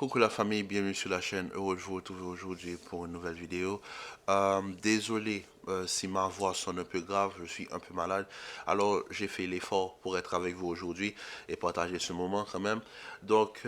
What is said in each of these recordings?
Coucou la famille, bienvenue sur la chaîne. Heureux de vous retrouver aujourd'hui pour une nouvelle vidéo. Désolé si ma voix sonne un peu grave, je suis un peu malade. Alors j'ai fait l'effort pour être avec vous aujourd'hui et partager ce moment quand même. Donc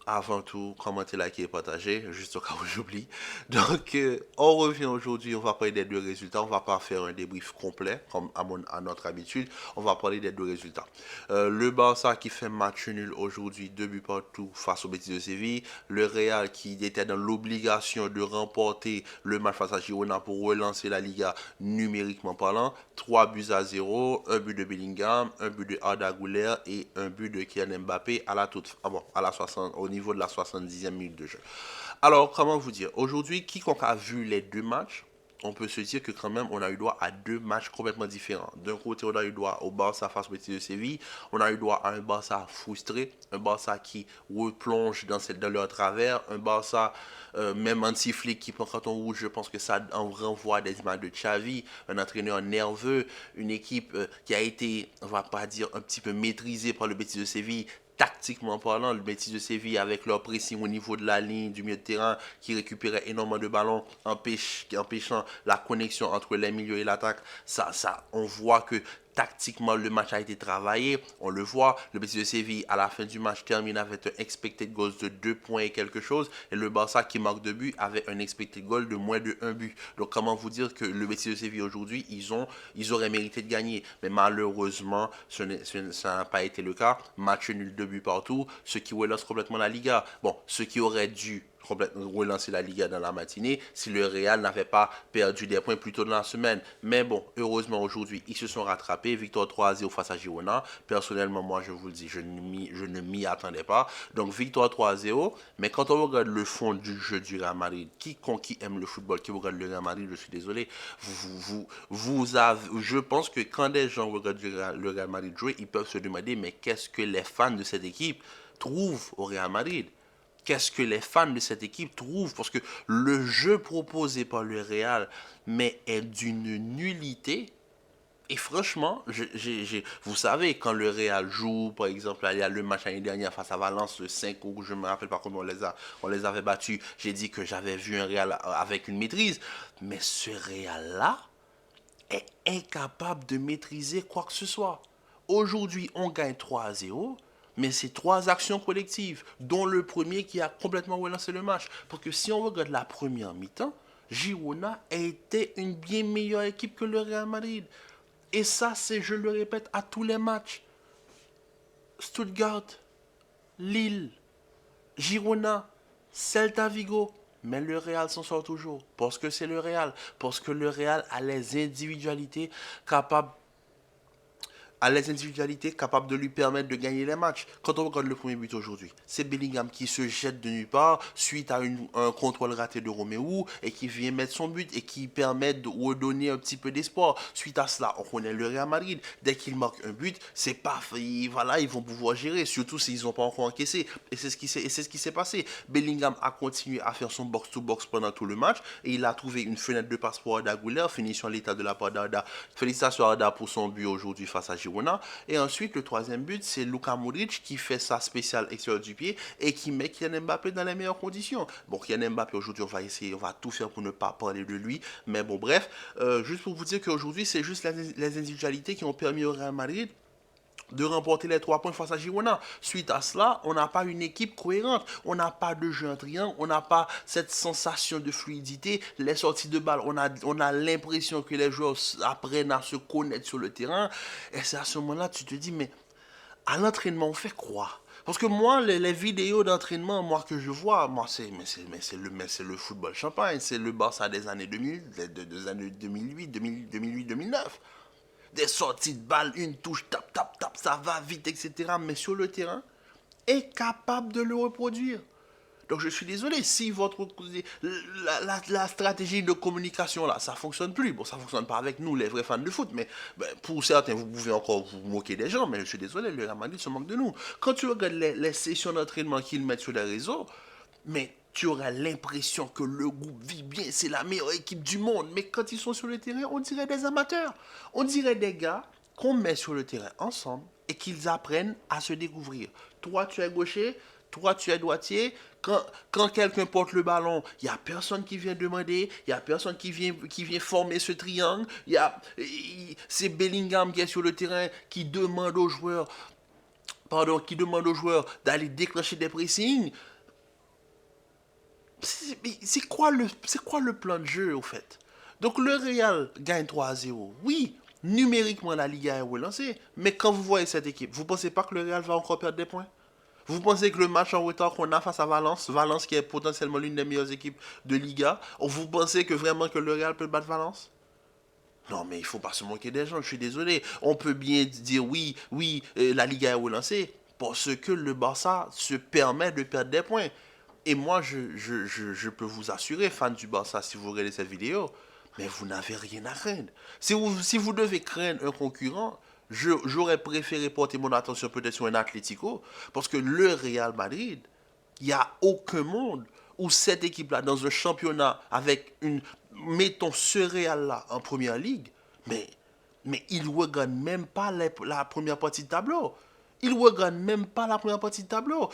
avant tout, commentez, likez et partagez, juste au cas où j'oublie. Donc on revient aujourd'hui, on va parler des deux résultats. On va pas faire un débrief complet comme à notre habitude. On va parler des deux résultats. Le Barça qui fait match nul aujourd'hui, 2 buts partout face au Betis de Séville. Le Real qui était dans l'obligation de remporter le match face à Girona pour relancer la Liga numériquement parlant. 3 buts à 0, un but de Bellingham, un but de Arda Güler et un but de Kylian Mbappé à la toute, à la 60, au niveau de la 70e minute de jeu. Alors, comment vous dire, aujourd'hui, quiconque a vu les deux matchs, on peut se dire que quand même, on a eu droit à deux matchs complètement différents. D'un côté, on a eu droit au Barça face au Betis de Séville. On a eu droit à un Barça frustré, un Barça qui replonge dans leur travers, un Barça même anti-flic qui prend carton rouge. Je pense que ça en renvoie des images de Xavi, un entraîneur nerveux, une équipe qui a été, on va pas dire, un petit peu maîtrisée par le Betis de Séville, tactiquement parlant, le Betis de Séville avec leur pressing au niveau de la ligne du milieu de terrain qui récupérait énormément de ballons, empêchant la connexion entre les milieux et l'attaque. On voit que tactiquement, le match a été travaillé. On le voit, le Betis de Séville, à la fin du match, termine avec un expected goals de 2 points et quelque chose. Et le Barça, qui marque 2 buts, avait un expected goal de moins de 1 but. Donc, comment vous dire que le Betis de Séville, aujourd'hui, ils auraient mérité de gagner. Mais malheureusement, ça n'a pas été le cas. Match nul, 2 buts partout, ce qui relance complètement la Liga. Bon, ce qui aurait dû complètement relancer la Liga dans la matinée si le Real n'avait pas perdu des points plus tôt dans la semaine. Mais bon, heureusement aujourd'hui, ils se sont rattrapés. Victoire 3-0 face à Girona. Personnellement, moi, je vous le dis, je ne m'y attendais pas. Donc, victoire 3-0. Mais quand on regarde le fond du jeu du Real Madrid, qui aime le football, qui regarde le Real Madrid, je suis désolé, je pense que quand des gens regardent le Real Madrid jouer, ils peuvent se demander, mais qu'est-ce que les fans de cette équipe trouvent au Real Madrid? Qu'est-ce que les fans de cette équipe trouvent? Parce que le jeu proposé par le Real mais est d'une nullité. Et franchement, vous savez, quand le Real joue, par exemple, il y a le match l'année dernière face à Valence, le 5 août, je me rappelle pas comment on les avait battus. J'ai dit que j'avais vu un Real avec une maîtrise. Mais ce Real-là est incapable de maîtriser quoi que ce soit. Aujourd'hui, on gagne 3-0, mais c'est trois actions collectives, dont le premier qui a complètement relancé le match. Parce que si on regarde la première mi-temps, Girona était une bien meilleure équipe que le Real Madrid. Et ça, c'est, je le répète, à tous les matchs. Stuttgart, Lille, Girona, Celta Vigo. Mais le Real s'en sort toujours. Parce que c'est le Real. Parce que le Real a les individualités capables capables de lui permettre de gagner les matchs. Quand on regarde le premier but aujourd'hui, c'est Bellingham qui se jette de nulle part suite à un contrôle raté de Roméo et qui vient mettre son but et qui permet de redonner un petit peu d'espoir. Suite à cela, on connaît le Real Madrid. Dès qu'ils marquent un but, c'est pas, voilà, ils vont pouvoir gérer, surtout s'ils n'ont pas encore encaissé. Et c'est ce qui s'est passé. Bellingham a continué à faire son box-to-box pendant tout le match et il a trouvé une fenêtre de passe pour Arda Güler, finition l'état de la part d'Arda. Félicitations à Arda pour son but aujourd'hui face à Girona. Et ensuite, le troisième but, c'est Luka Modric qui fait sa spéciale extérieure du pied et qui met Kylian Mbappé dans les meilleures conditions. Bon, Kylian Mbappé, aujourd'hui, on va tout faire pour ne pas parler de lui. Mais bon, bref, juste pour vous dire qu'aujourd'hui, c'est juste les individualités qui ont permis au Real Madrid de remporter les 3 points face à Girona. Suite à cela, on n'a pas une équipe cohérente, on n'a pas de jeu en triangle, on n'a pas cette sensation de fluidité, les sorties de balles, on a l'impression que les joueurs apprennent à se connaître sur le terrain, et c'est à ce moment-là tu te dis, mais à l'entraînement, on fait quoi? Parce que moi, les vidéos d'entraînement, moi que je vois, moi c'est le football champagne, c'est le Barça des années 2000, des années 2008, 2009 des sorties de balles, une touche, tap, tap, tap, ça va vite, etc. Mais sur le terrain, incapable de le reproduire. Donc je suis désolé, si la stratégie de communication là, ça fonctionne plus. Bon, ça fonctionne pas avec nous, les vrais fans de foot, mais ben, pour certains, vous pouvez encore vous moquer des gens, mais je suis désolé, le Real Madrid se moque de nous. Quand tu regardes les sessions d'entraînement qu'ils mettent sur les réseaux, mais tu auras l'impression que le groupe vit bien, c'est la meilleure équipe du monde. Mais quand ils sont sur le terrain, on dirait des amateurs. On dirait des gars qu'on met sur le terrain ensemble et qu'ils apprennent à se découvrir. Toi, tu es gaucher, toi tu es droitier, quand quelqu'un porte le ballon, il n'y a personne qui vient demander, il n'y a personne qui vient former ce triangle, c'est Bellingham qui est sur le terrain qui demande aux joueurs, d'aller déclencher des pressings. C'est quoi le plan de jeu, au fait? Donc, le Real gagne 3-0. Oui, numériquement, la Liga est relancée. Mais quand vous voyez cette équipe, vous ne pensez pas que le Real va encore perdre des points? Vous pensez que le match en retard qu'on a face à Valence, Valence qui est potentiellement l'une des meilleures équipes de Liga, vous pensez que vraiment que le Real peut battre Valence? Non, mais il ne faut pas se moquer des gens, je suis désolé. On peut bien dire oui, oui, la Liga est relancée, parce que le Barça se permet de perdre des points. Et moi, je peux vous assurer, fans du Barça, si vous regardez cette vidéo, mais vous n'avez rien à craindre. Si vous devez craindre un concurrent, j'aurais préféré porter mon attention peut-être sur un Atlético, parce que le Real Madrid, il n'y a aucun monde où cette équipe-là, dans un championnat avec mettons ce Real-là en première ligue, mais il ne regarde même pas la première partie de tableau. Il ne regarde même pas la première partie de tableau.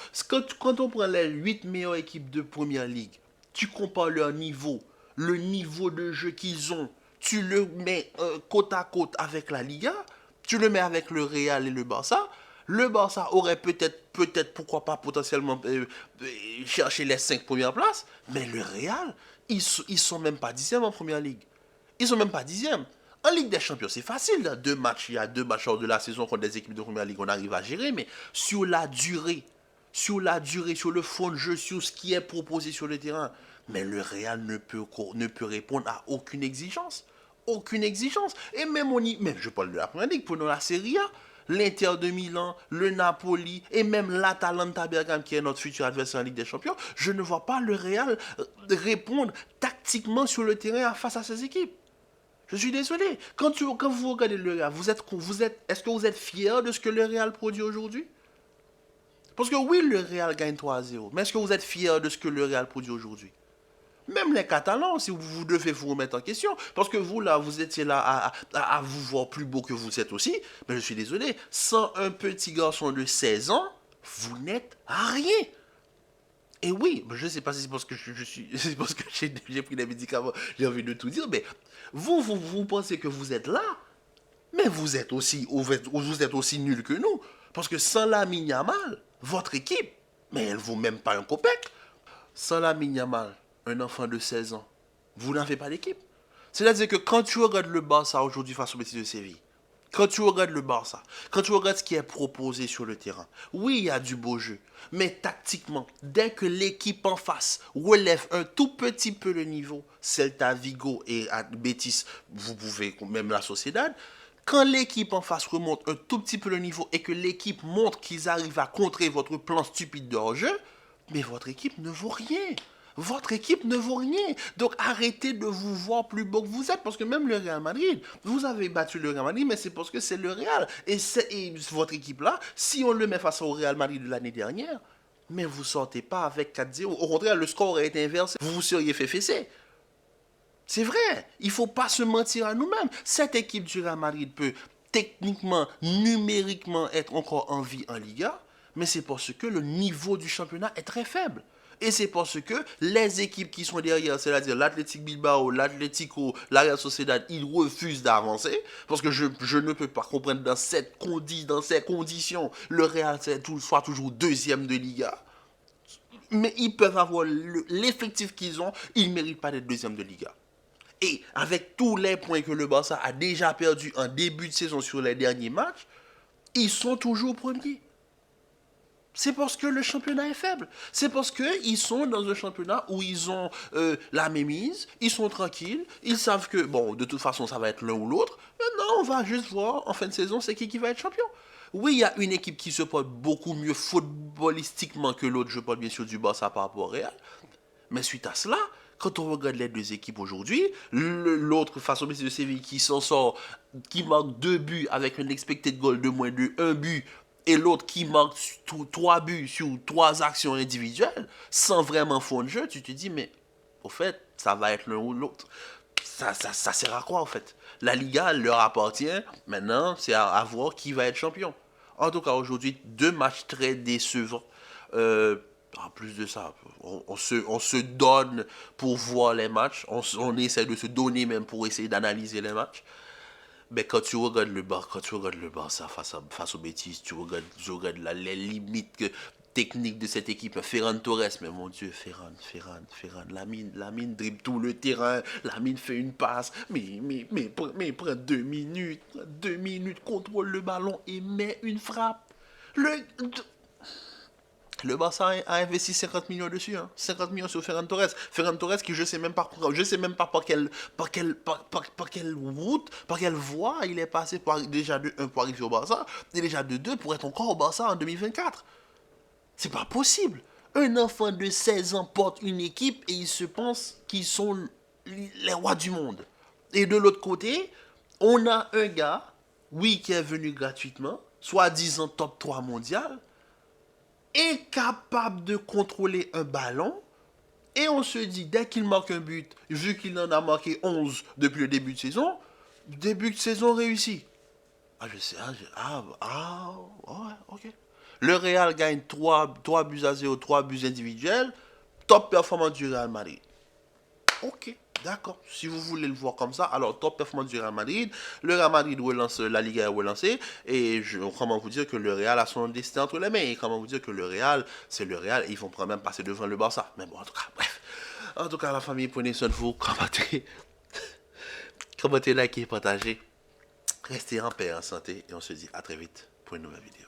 Quand on prend les 8 meilleures équipes de première ligue, tu compares leur niveau, le niveau de jeu qu'ils ont, tu le mets côte à côte avec la Liga, tu le mets avec le Real et le Barça aurait peut-être, pourquoi pas, potentiellement chercher les 5 premières places, mais le Real, ils sont même pas 10e en première ligue. Ils sont même pas 10e. En Ligue des Champions, c'est facile. Là. Il y a 2 matchs hors de la saison contre des équipes de première ligue, on arrive à gérer, mais sur le fond de jeu, sur ce qui est proposé sur le terrain, mais le Real ne peut répondre à aucune exigence. Aucune exigence. Et même je parle de la première ligue, prenons la Serie A, l'Inter de Milan, le Napoli et même l'Atalanta Bergame qui est notre futur adversaire en Ligue des Champions, je ne vois pas le Real répondre tactiquement sur le terrain face à ces équipes. Je suis désolé. Quand vous regardez le Real, est-ce que vous êtes fier de ce que le Real produit aujourd'hui? Parce que oui, le Real gagne 3-0, mais est-ce que vous êtes fier de ce que le Real produit aujourd'hui? Même les Catalans, si vous devez vous remettre en question, parce que vous, là, vous étiez là à vous voir plus beau que vous êtes aussi, mais je suis désolé, sans un petit garçon de 16 ans, vous n'êtes rien. Et oui, je ne sais pas si c'est parce que c'est parce que j'ai pris des médicaments, j'ai envie de tout dire, mais vous pensez que vous êtes là, mais vous êtes aussi nul que nous. Parce que sans Lamine Yamal, votre équipe, mais elle ne vaut même pas un copec. Sans Lamine Yamal, un enfant de 16 ans, vous n'avez pas d'équipe. C'est-à-dire que quand tu regardes le Barça aujourd'hui face au Betis de Séville, quand tu regardes le Barça, quand tu regardes ce qui est proposé sur le terrain, oui, il y a du beau jeu, mais tactiquement, dès que l'équipe en face relève un tout petit peu le niveau, Celta Vigo et Betis, vous pouvez, même la Sociedad, quand l'équipe en face remonte un tout petit peu le niveau et que l'équipe montre qu'ils arrivent à contrer votre plan stupide de hors-jeu, mais votre équipe ne vaut rien. Votre équipe ne vaut rien. Donc arrêtez de vous voir plus beau que vous êtes. Parce que même le Real Madrid, vous avez battu le Real Madrid, mais c'est parce que c'est le Real. Et votre équipe-là, si on le met face au Real Madrid de l'année dernière, mais vous ne sortez pas avec 4-0. Au contraire, le score aurait été inversé. Vous vous seriez fait fesser. C'est vrai. Il ne faut pas se mentir à nous-mêmes. Cette équipe du Real Madrid peut techniquement, numériquement être encore en vie en Liga, mais c'est parce que le niveau du championnat est très faible. Et c'est parce que les équipes qui sont derrière, c'est-à-dire l'Athletic Bilbao, l'Atlético, la Real Sociedad, ils refusent d'avancer. Parce que je ne peux pas comprendre dans ces conditions, le Real soit toujours deuxième de Liga. Mais ils peuvent avoir l'effectif qu'ils ont, ils ne méritent pas d'être deuxième de Liga. Et avec tous les points que le Barça a déjà perdus en début de saison sur les derniers matchs, ils sont toujours premiers. C'est parce que le championnat est faible. C'est parce qu'ils sont dans un championnat où ils ont la mémise, ils sont tranquilles, ils savent que, bon, de toute façon, ça va être l'un ou l'autre. Maintenant, on va juste voir en fin de saison, c'est qui va être champion. Oui, il y a une équipe qui se porte beaucoup mieux footballistiquement que l'autre, je parle bien sûr du Barça par rapport au Real. Mais suite à cela, quand on regarde les deux équipes aujourd'hui, l'autre face au Betis de Séville qui s'en sort, qui marque 2 buts avec un expected goal de moins de 1 but, et l'autre qui marque 3 buts sur 3 actions individuelles, sans vraiment fond de jeu, tu te dis, mais au fait, ça va être l'un ou l'autre. Ça sert à quoi, en fait? La Liga leur appartient, maintenant, c'est voir qui va être champion. En tout cas, aujourd'hui, 2 matchs très décevants. En plus de ça, on se donne pour voir les matchs, on essaie de se donner même pour essayer d'analyser les matchs. Mais quand tu regardes le Barça face aux bêtises, tu regardes les limites techniques de cette équipe. Ferran Torres, mais mon Dieu, Ferran, Lamine dribble tout le terrain, Lamine fait une passe, mais prend 2 minutes, contrôle le ballon et met une frappe. Le, le Barça a investi 50 millions dessus, hein. 50 millions sur Ferran Torres. Ferran Torres qui je sais même pas par quelle route, par quelle voie il est passé déjà de 1 pour arriver au Barça, et déjà de 2 pour être encore au Barça en 2024. C'est pas possible. Un enfant de 16 ans porte une équipe et il se pense qu'ils sont les rois du monde. Et de l'autre côté, on a un gars, oui, qui est venu gratuitement, soi-disant top 3 mondial, incapable de contrôler un ballon. Et on se dit, dès qu'il marque un but, vu qu'il en a marqué 11 depuis le début de saison réussi. Ah, je sais, ouais, ok. Le Real gagne 3 buts à 0, 3 buts individuels. Top performance du Real Madrid. Ok, d'accord. Si vous voulez le voir comme ça, alors top performance du Real Madrid. Le Real Madrid relance, la Liga est relancée. Et comment vous dire que le Real a son destin entre les mains. Et comment vous dire que le Real, c'est le Real. Et ils vont quand même passer devant le Barça. Mais bon, en tout cas, bref. En tout cas, la famille, prenez soin de vous. Commentez, likez, partagez. Restez en paix, en santé. Et on se dit à très vite pour une nouvelle vidéo.